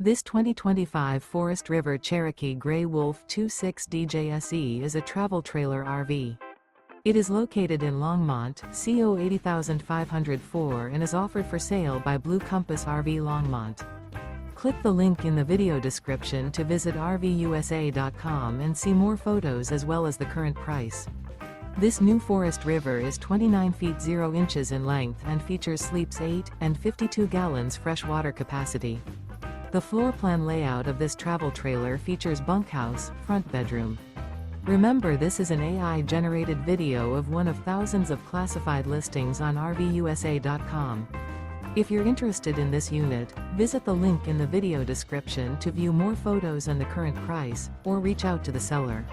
This 2025 Forest River Cherokee Grey Wolf 26DJSE is a travel trailer RV. It is located in Longmont, CO 80504 and is offered for sale by Blue Compass RV Longmont. Click the link in the video description to visit RVUSA.com and see more photos as well as the current price. This new Forest River is 29 feet 0 inches in length and features sleeps 8 and 52 gallons fresh water capacity. The floor plan layout of this travel trailer features bunkhouse, front bedroom. Remember, this is an AI-generated video of one of thousands of classified listings on RVUSA.com. If you're interested in this unit, visit the link in the video description to view more photos and the current price, or reach out to the seller.